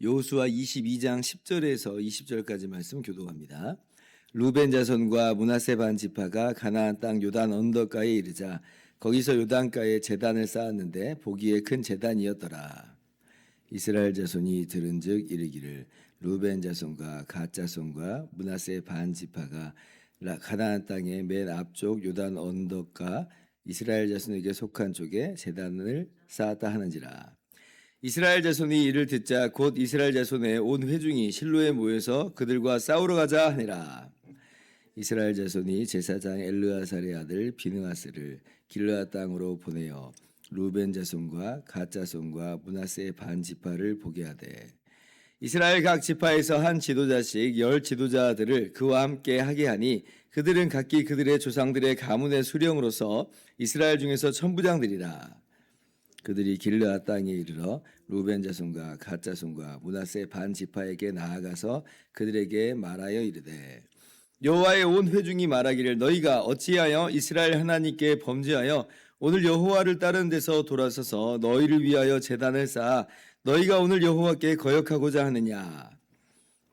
여호수아 22장 10절에서 20절까지 말씀 교독합니다. 루벤 자손과 므낫세 반 지파가 가나안 땅 요단 언덕가에 이르자 거기서 요단가에 제단을 쌓았는데 보기에 큰 제단이었더라. 이스라엘 자손이 들은즉 이르기를 루벤 자손과 갓 자손과 므낫세 반 지파가 가나안 땅의 맨 앞쪽 요단 언덕가 이스라엘 자손에게 속한 쪽에 제단을 쌓았다 하는지라. 이스라엘 자손이 이를 듣자 곧 이스라엘 자손의 온 회중이 실로에 모여서 그들과 싸우러 가자 하니라. 이스라엘 자손이 제사장 엘르아살의 아들 비느하스를 길르앗 땅으로 보내어 루벤 자손과 갓 자손과 므낫세 반 지파를 보게 하되 이스라엘 각 지파에서 한 지도자씩 10 지도자들을 그와 함께 하게 하니 그들은 각기 그들의 조상들의 가문의 수령으로서 이스라엘 중에서 천부장들이라. 그들이 길르앗 땅에 이르러 루벤 자손과 갓 자손과 므낫세 반 지파에게 나아가서 그들에게 말하여 이르되 여호와의 온 회중이 말하기를 너희가 어찌하여 이스라엘 하나님께 범죄하여 오늘 여호와를 따르는 데서 돌아서서 너희를 위하여 제단을 쌓아 너희가 오늘 여호와께 거역하고자 하느냐.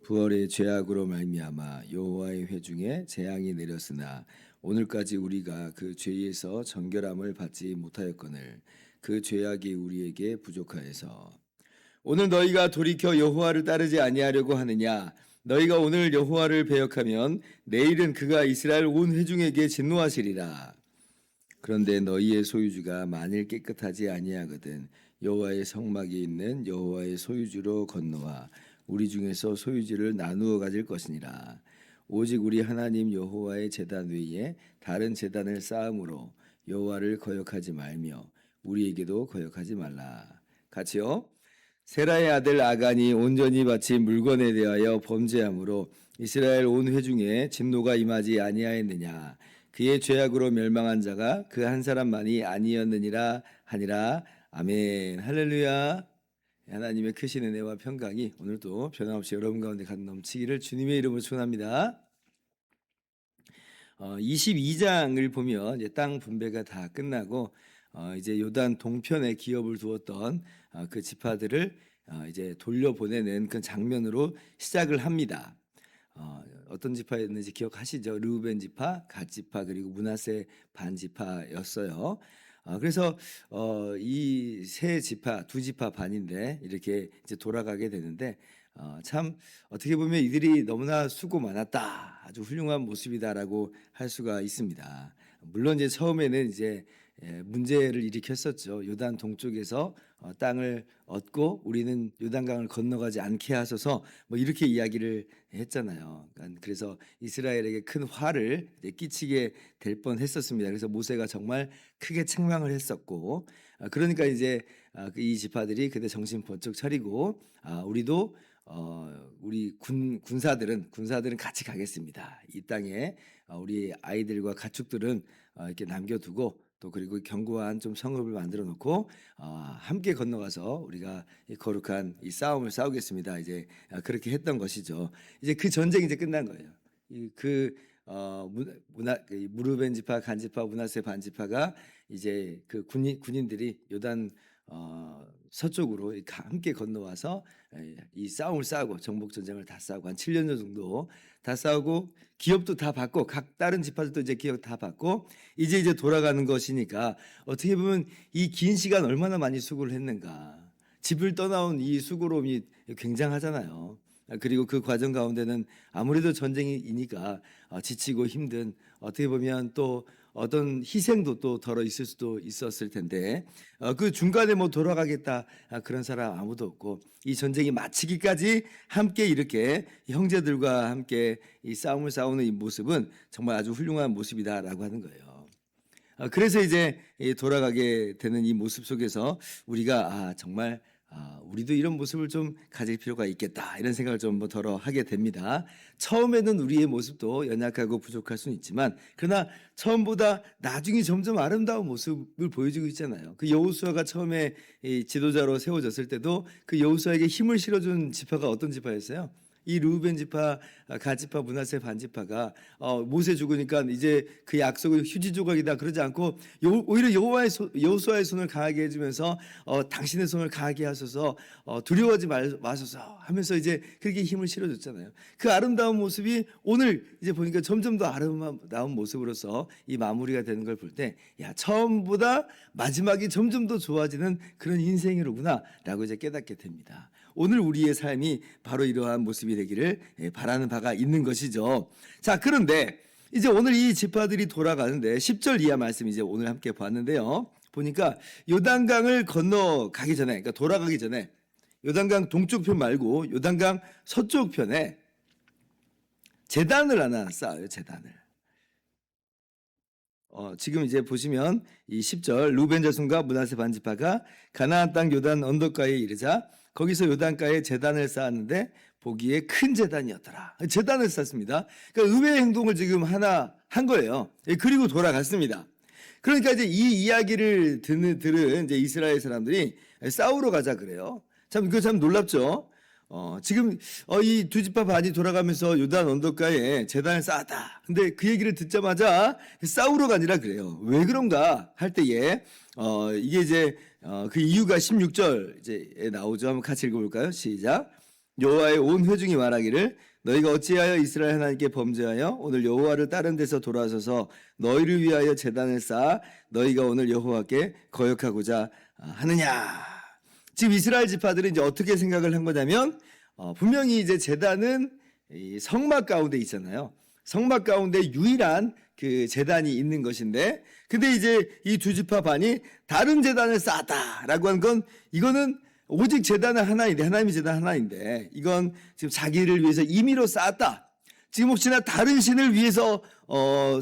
부활의 죄악으로 말미암아 여호와의 회중에 재앙이 내렸으나 오늘까지 우리가 그 죄에서 정결함을 받지 못하였거늘 그 죄악이 우리에게 부족하여서 오늘 너희가 돌이켜 여호와를 따르지 아니하려고 하느냐. 너희가 오늘 여호와를 배역하면 내일은 그가 이스라엘 온 회중에게 진노하시리라. 그런데 너희의 소유주가 만일 깨끗하지 아니하거든 여호와의 성막이 있는 여호와의 소유주로 건너와 우리 중에서 소유주를 나누어 가질 것이니라. 오직 우리 하나님 여호와의 제단 외에 다른 제단을 쌓음으로 여호와를 거역하지 말며 우리에게도 거역하지 말라. 같이요. 세라의 아들 아간이 온전히 바친 물건에 대하여 범죄함으로 이스라엘 온 회중에 진노가 임하지 아니하였느냐. 그의 죄악으로 멸망한 자가 그 한 사람만이 아니었느니라 하니라. 아멘. 할렐루야. 하나님의 크신 은혜와 평강이 오늘도 변함없이 여러분 가운데 넘치기를 주님의 이름으로 축원합니다. 22장을 보면 이제 땅 분배가 다 끝나고 이제 요단 동편에 기업을 두었던 그 지파들을 이제 돌려보내는 그 장면으로 시작을 합니다. 어떤 지파였는지 기억하시죠? 르우벤 지파, 갓 지파 그리고 므낫세 반 지파였어요. 그래서 이 세 지파, 두 지파 반인데 이렇게 이제 돌아가게 되는데 참 어떻게 보면 이들이 너무나 수고 많았다, 아주 훌륭한 모습이다라고 할 수가 있습니다. 물론 이제 처음에는 이제 문제를 일으켰었죠. 요단 동쪽에서 땅을 얻고 우리는 요단강을 건너가지 않게 하소서 뭐 이렇게 이야기를 했잖아요. 그래서 이스라엘에게 큰 화를 끼치게 될 뻔했었습니다. 그래서 모세가 정말 크게 책망을 했었고 그러니까 이제 이 지파들이 그때 정신 번쩍 차리고 우리도 우리 군사들은 같이 가겠습니다. 이 땅에 우리 아이들과 가축들은 이렇게 남겨두고 또 그리고 견고한 좀 성읍을 만들어 놓고 함께 건너가서 우리가 이 거룩한 이 싸움을 싸우겠습니다. 이제 그렇게 했던 것이죠. 이제 그 전쟁이 이제 끝난 거예요. 무르벤 지파, 간 지파, 므낫세 반 지파가 이제 그 군인들이 요단 서쪽으로 함께 건너와서 이 싸움을 싸우고 정복 전쟁을 다 싸우고 한 7년 정도 다 싸우고 기업도 다 받고 각 다른 지파들도 이제 기업 다 받고 이제 돌아가는 것이니까 어떻게 보면 이 긴 시간 얼마나 많이 수고를 했는가. 집을 떠나온 이 수고로움이 굉장하잖아요. 그리고 그 과정 가운데는 아무래도 전쟁이니까 지치고 힘든 어떻게 보면 또 어떤 희생도 또 덜어 있을 수도 있었을 텐데 그 중간에 뭐 돌아가겠다 그런 사람 아무도 없고 이 전쟁이 마치기까지 함께 이렇게 형제들과 함께 이 싸움을 싸우는 이 모습은 정말 아주 훌륭한 모습이다라고 하는 거예요. 그래서 이제 돌아가게 되는 이 모습 속에서 우리가 정말 우리도 이런 모습을 좀 가질 필요가 있겠다 이런 생각을 좀 덜어 하게 됩니다. 처음에는 우리의 모습도 연약하고 부족할 수는 있지만 그러나 처음보다 나중에 점점 아름다운 모습을 보여주고 있잖아요. 그 여호수아가 처음에 이 지도자로 세워졌을 때도 그 여호수아에게 힘을 실어준 지파가 어떤 지파였어요? 이 르우벤 지파, 갓 지파, 므낫세 반 지파가 모세 죽으니까 이제 그 약속을 휴지 조각이다 그러지 않고 오히려 여호수아의 손을 강하게 해주면서 당신의 손을 강하게 하소서, 두려워하지 마소서 하면서 이제 그렇게 힘을 실어줬잖아요. 그 아름다운 모습이 오늘 이제 보니까 점점 더 아름다운 모습으로서 이 마무리가 되는 걸 볼 때, 야, 처음보다 마지막이 점점 더 좋아지는 그런 인생이로구나라고 이제 깨닫게 됩니다. 오늘 우리의 삶이 바로 이러한 모습이 되기를 바라는 바가 있는 것이죠. 자, 그런데 이제 오늘 이 지파들이 돌아가는데 10절 이하 말씀 이제 오늘 함께 봤는데요. 보니까 요단강을 건너가기 전에, 그러니까 돌아가기 전에 요단강 동쪽 편 말고 요단강 서쪽 편에 제단을 하나 쌓아요. 제단을. 지금 이제 보시면 이 10절 루벤 자손과 므낫세 반 지파가 가나안 땅 요단 언덕가에 이르자 거기서 요단가에 제단을 쌓았는데 보기에 큰 제단이었더라. 제단을 쌓습니다. 그러니까 의외의 행동을 지금 하나 한 거예요. 그리고 돌아갔습니다. 그러니까 이제 이 이야기를 들은 이제 이스라엘 사람들이 싸우러 가자 그래요. 그거 참 놀랍죠. 지금 이 두 지파 반이 돌아가면서 요단 언덕가에 제단을 쌓았다. 근데 그 얘기를 듣자마자 싸우러가 아니라 그래요. 왜 그런가 할 때에 이게 이제 그 이유가 16절 이제 나오죠. 한번 같이 읽어볼까요? 시작. 여호와의 온 회중이 말하기를 너희가 어찌하여 이스라엘 하나님께 범죄하여 오늘 여호와를 다른 데서 돌아서서 너희를 위하여 제단을 쌓아 너희가 오늘 여호와께 거역하고자 하느냐. 지금 이스라엘 지파들은 이제 어떻게 생각을 한 거냐면 분명히 이제 제단은 이 성막 가운데 있잖아요. 성막 가운데 유일한 그 제단이 있는 것인데, 근데 이제 이 두 지파 반이 다른 제단을 쌓았다라고 한 건 이거는 오직 제단은 하나인데, 하나님의 제단 하나인데 이건 지금 자기를 위해서 임의로 쌓았다. 지금 혹시나 다른 신을 위해서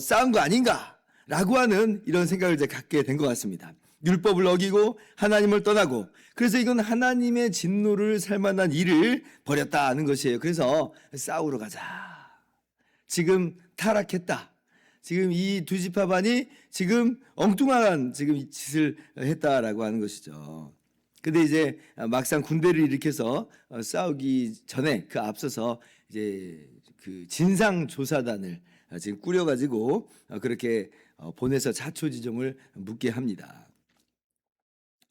쌓은 거 아닌가라고 하는 이런 생각을 이제 갖게 된 것 같습니다. 율법을 어기고 하나님을 떠나고, 그래서 이건 하나님의 진노를 살 만한 일을 벌였다는 것이에요. 그래서 싸우러 가자. 지금 타락했다. 지금 이 두 지파 반이 지금 엉뚱한 지금 짓을 했다라고 하는 것이죠. 근데 이제 막상 군대를 일으켜서 싸우기 전에 그 앞서서 이제 그 진상조사단을 지금 꾸려가지고 그렇게 보내서 자초지종을 묻게 합니다.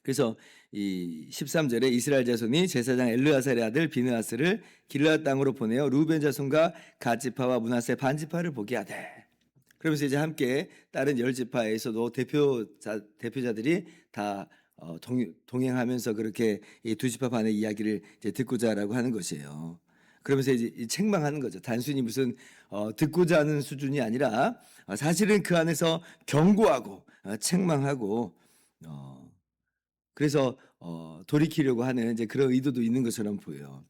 그래서 이 13절에 이스라엘 자손이 제사장 엘르아살의 아들 비느하스를 길르앗 땅으로 보내어 루벤 자손과 갓 지파와 므낫세 반 지파를 보게 하되, 그러면서 이제 함께 다른 10지파에서도 대표자들이 다 동행하면서 그렇게 이 두 지파 반의 이야기를 이제 듣고자라고 하는 것이에요. 그러면서 이제 책망하는 거죠. 단순히 무슨 듣고자 하는 수준이 아니라 사실은 그 안에서 경고하고 책망하고 그래서 돌이키려고 하는 이제 그런 의도도 있는 것처럼 보여요.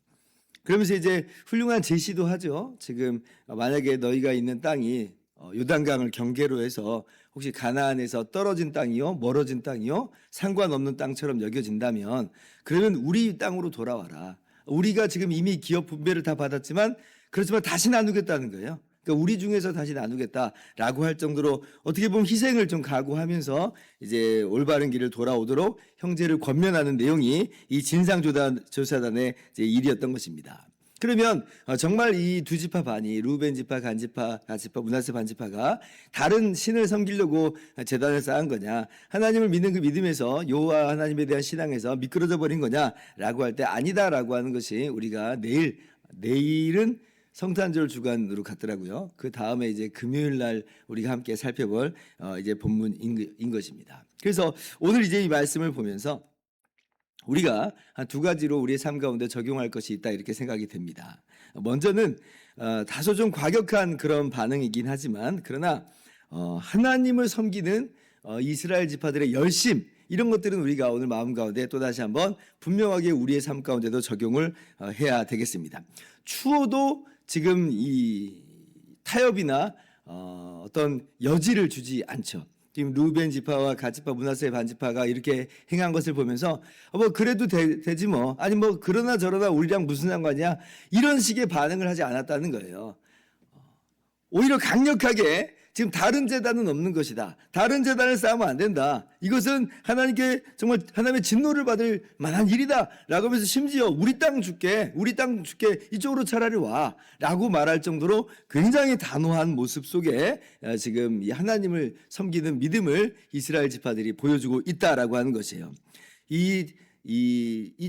그러면서 이제 훌륭한 제시도 하죠. 지금 만약에 너희가 있는 땅이 요단강을 경계로 해서 혹시 가나안에서 떨어진 땅이요, 멀어진 땅이요, 상관없는 땅처럼 여겨진다면 그러면 우리 땅으로 돌아와라. 우리가 지금 이미 기업 분배를 다 받았지만 그렇지만 다시 나누겠다는 거예요. 그러니까 우리 중에서 다시 나누겠다라고 할 정도로 어떻게 보면 희생을 좀 각오하면서 이제 올바른 길을 돌아오도록 형제를 권면하는 내용이 이 진상조사단의 이제 일이었던 것입니다. 그러면 정말 이 두 지파 반이 루벤 지파, 간 지파, 갓 지파, 므낫세 반 지파가 다른 신을 섬기려고 제단을 쌓은 거냐, 하나님을 믿는 그 믿음에서 여호와 하나님에 대한 신앙에서 미끄러져 버린 거냐라고 할 때 아니다라고 하는 것이 우리가 내일은 성탄절 주간으로 갔더라고요. 그 다음에 이제 금요일 날 우리가 함께 살펴볼 이제 본문인 것입니다. 그래서 오늘 이제 이 말씀을 보면서 우리가 한 두 가지로 우리의 삶 가운데 적용할 것이 있다 이렇게 생각이 됩니다. 먼저는 다소 좀 과격한 그런 반응이긴 하지만 그러나 하나님을 섬기는 이스라엘 지파들의 열심, 이런 것들은 우리가 오늘 마음 가운데 또다시 한번 분명하게 우리의 삶 가운데도 적용을 해야 되겠습니다. 추워도 지금 이 타협이나 어떤 여지를 주지 않죠. 지금 루벤 지파와 갓 지파, 므낫세 반 지파가 이렇게 행한 것을 보면서 뭐 그래도 되지 뭐, 아니 뭐 그러나 저러나 우리랑 무슨 상관이야, 이런 식의 반응을 하지 않았다는 거예요. 오히려 강력하게 지금 다른 제단은 없는 것이다, 다른 제단을 쌓으면 안 된다, 이것은 하나님께 정말 하나님의 진노를 받을 만한 일이다 라고 하면서 심지어 우리 땅 줄게 이쪽으로 차라리 와 라고 말할 정도로 굉장히 단호한 모습 속에 지금 이 하나님을 섬기는 믿음을 이스라엘 지파들이 보여주고 있다라고 하는 것이에요. 이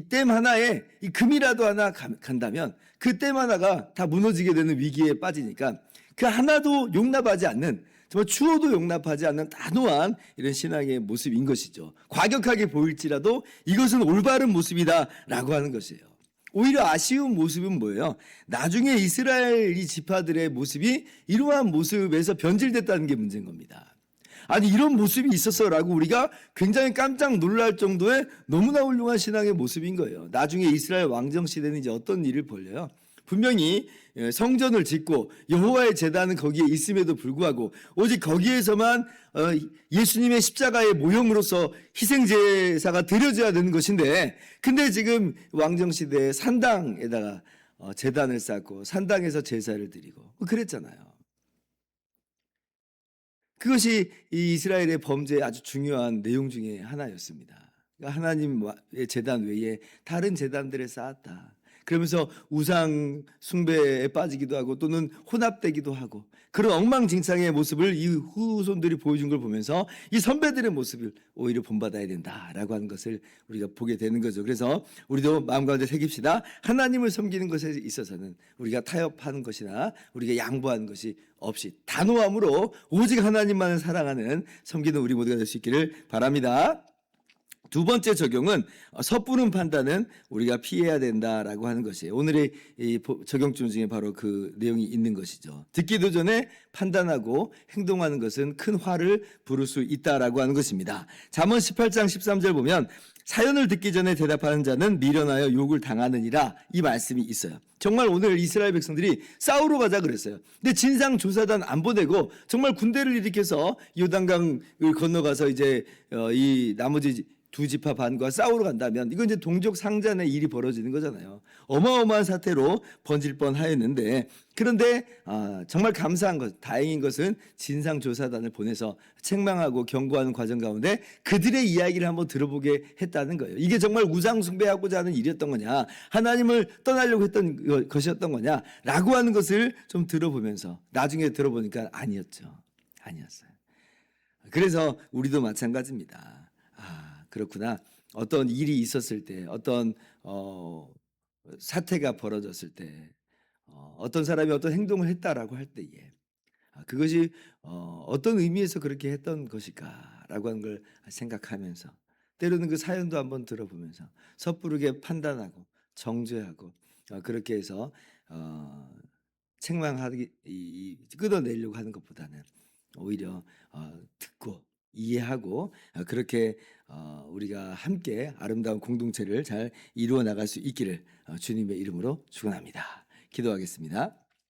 댐 하나에 이 금이라도 하나 간다면 그 댐 하나가 다 무너지게 되는 위기에 빠지니까 그 하나도 용납하지 않는, 정말 추워도 용납하지 않는 단호한 이런 신앙의 모습인 것이죠. 과격하게 보일지라도 이것은 올바른 모습이다라고 하는 것이에요. 오히려 아쉬운 모습은 뭐예요? 나중에 이스라엘 이 지파들의 모습이 이러한 모습에서 변질됐다는 게 문제인 겁니다. 아니 이런 모습이 있었어라고 우리가 굉장히 깜짝 놀랄 정도의 너무나 훌륭한 신앙의 모습인 거예요. 나중에 이스라엘 왕정 시대는 이제 어떤 일을 벌려요? 분명히 성전을 짓고 여호와의 제단은 거기에 있음에도 불구하고 오직 거기에서만 예수님의 십자가의 모형으로서 희생제사가 드려져야 되는 것인데, 근데 지금 왕정시대에 산당에다가 제단을 쌓고 산당에서 제사를 드리고 그랬잖아요. 그것이 이 이스라엘의 범죄의 아주 중요한 내용 중에 하나였습니다. 그러니까 하나님의 제단 외에 다른 제단들을 쌓았다. 그러면서 우상 숭배에 빠지기도 하고 또는 혼합되기도 하고 그런 엉망진창의 모습을 이 후손들이 보여준 걸 보면서 이 선배들의 모습을 오히려 본받아야 된다라고 하는 것을 우리가 보게 되는 거죠. 그래서 우리도 마음 가운데 새깁시다. 하나님을 섬기는 것에 있어서는 우리가 타협하는 것이나 우리가 양보하는 것이 없이 단호함으로 오직 하나님만을 사랑하는 섬기는 우리 모두가 될 수 있기를 바랍니다. 두 번째 적용은 섣부른 판단은 우리가 피해야 된다라고 하는 것이에요. 오늘의 이 적용점 중에 바로 그 내용이 있는 것이죠. 듣기도 전에 판단하고 행동하는 것은 큰 화를 부를 수 있다라고 하는 것입니다. 잠언 18장 13절 보면 사연을 듣기 전에 대답하는 자는 미련하여 욕을 당하느니라, 이 말씀이 있어요. 정말 오늘 이스라엘 백성들이 싸우러 가자 그랬어요. 근데 진상조사단 안 보내고 정말 군대를 일으켜서 요단강을 건너가서 이제 이 나머지 두 지파 반과 싸우러 간다면 이건 이제 동족 상잔의 일이 벌어지는 거잖아요. 어마어마한 사태로 번질 뻔하였는데, 그런데 정말 감사한 것, 다행인 것은 진상조사단을 보내서 책망하고 경고하는 과정 가운데 그들의 이야기를 한번 들어보게 했다는 거예요. 이게 정말 우상 숭배하고자 하는 일이었던 거냐, 하나님을 떠나려고 했던 것이었던 거냐 라고 하는 것을 좀 들어보면서 나중에 들어보니까 아니었어요. 그래서 우리도 마찬가지입니다. 그렇구나. 어떤 일이 있었을 때, 어떤 사태가 벌어졌을 때, 어떤 사람이 어떤 행동을 했다라고 할 때에 그것이 어떤 의미에서 그렇게 했던 것일까라고 하는 걸 생각하면서, 때로는 그 사연도 한번 들어보면서 섣부르게 판단하고 정죄하고 그렇게 해서 책망하기 끊어내려고 하는 것보다는 오히려 듣고 이해하고 그렇게 우리가 함께 아름다운 공동체를 잘 이루어 나갈 수 있기를 주님의 이름으로 축원합니다. 기도하겠습니다.